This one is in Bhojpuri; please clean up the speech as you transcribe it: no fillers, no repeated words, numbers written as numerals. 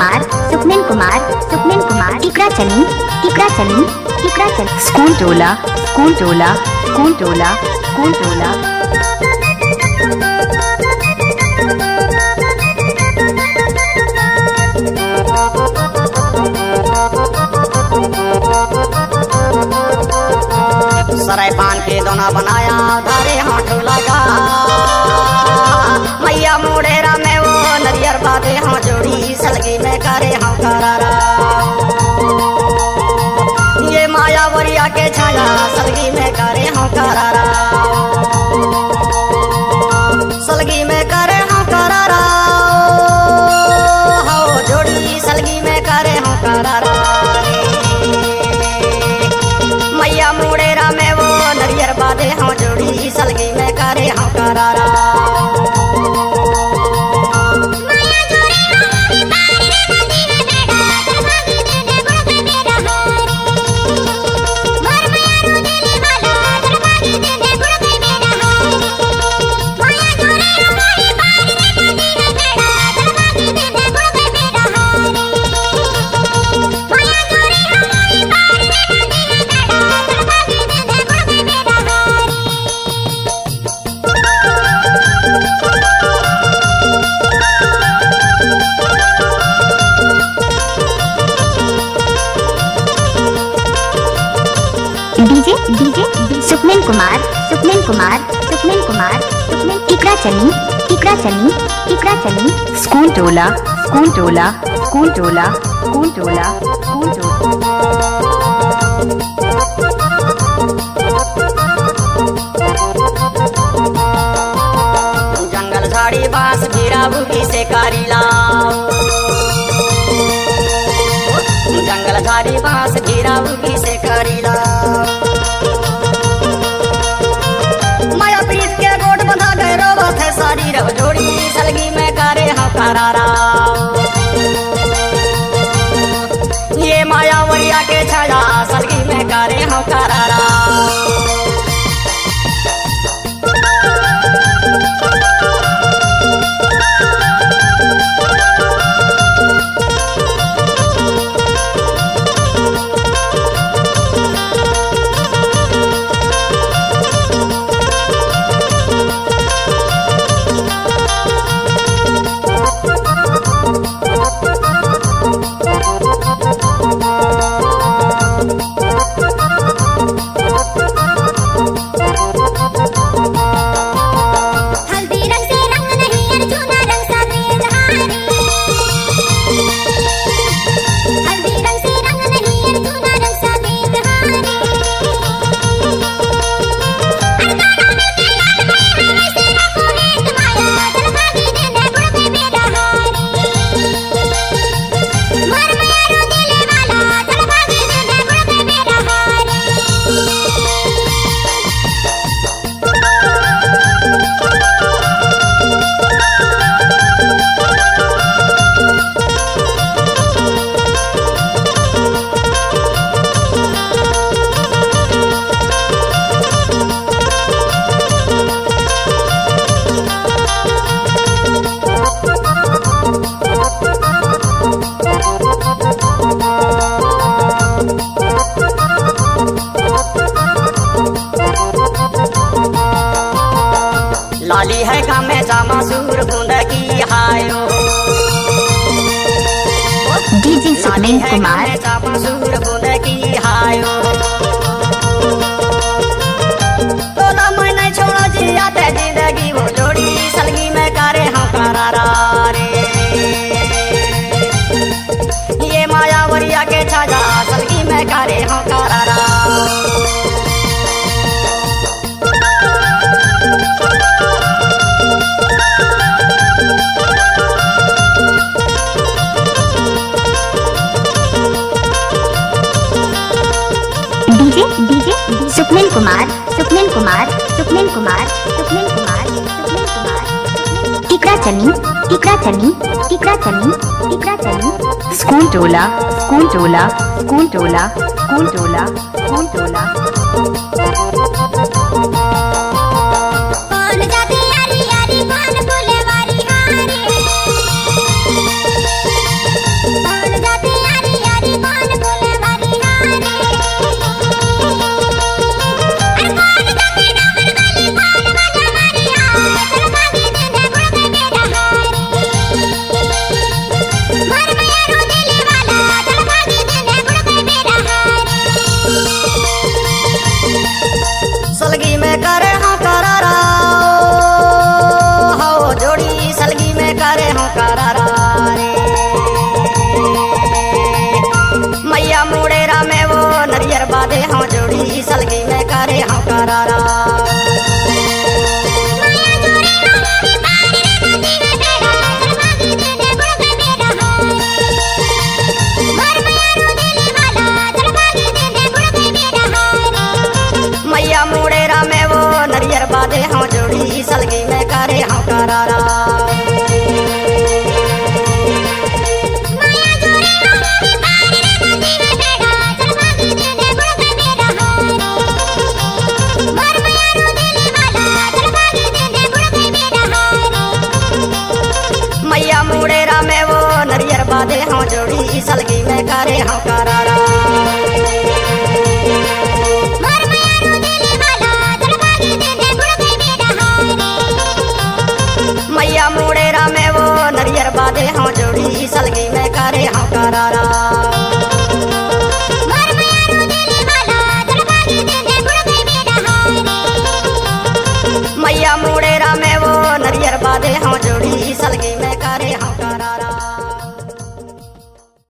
कुमार, सुखमिन कुमार, सुखमिन कुमार, टिकरा चली, टिकरा चली, टिकरा चली। स्कूल टोला, स्कूल टोला, स्कूल टोला, स्कूल टोला। सराय पान के दोना बनाया धारे हाथ लगा, मैया मोड़ेरा में वो नरियर बाते हाँ जोड़ी, सलगी में करे हाँ करारा। ये माया वरिया के छाया सलगी में करे हाँ करारा, सलगी में करे हाँ करारा, हाँ जोड़ी सलगी में करे हाँ करारा। मैया मोड़ेरा में वो नरियर बाते हाँ जोड़ी, सलगी में करे हाँ करारा। डीजे डीजे सुखमिन कुमार, सुखमिन कुमार, सुखमिन कुमार, सुखमिन टिकरा चली, टिकरा चली, टिकरा चली। स्कूल टोला, स्कूल टोला, स्कूल टोला, स्कूल टोला, स्कूल टोला। जंगल झाड़ी बांस घेरा बुगी से कारी लाओ, जंगल झाड़ी बांस घेरा बुगी से कारी लाओ। माया प्रीत के गोट बंधा गए रोबत है सारी रव जोड़ी, सलगी में करे हाँ करारा। ये माया वरिया के छाया सलगी में करे हाँ करारा। लाली है काम में जामा सूर बूंद की हायो, डीजे सुखमिन कुमार, जामा सूर बूंद की हायो। तोला मैं नहीं छोड़ा जी आते जिंदगी वो जोड़ी, सलगी में करे हाँ करारा रे। ये माया वरिया के छाजा सलगी में करे हाँ करारा। डीजे डीजे सुखमिन कुमार, सुखमिन कुमार, सुखमिन कुमार, सुखमिन कुमार, सुखमिन कुमार, टिकरा चली, टिकरा चली, टिकरा चली, टिकरा चली। स्कूल टोला, स्कूल टोला, स्कूल टोला, स्कूल टोला, स्कूल टोला। कौन जाती यारी यारी कौन बोले वारी हारे, जोड़ी सलगी में करे हाँ करारा। मैया मुड़ेरा में वो नरियर बादे हाँ जोड़ी सलगी में करे हाँ करारा। मैया मुड़ेरा में वो नरियर बादे हाँ जोड़ी सलगी में करे हाँ करारा।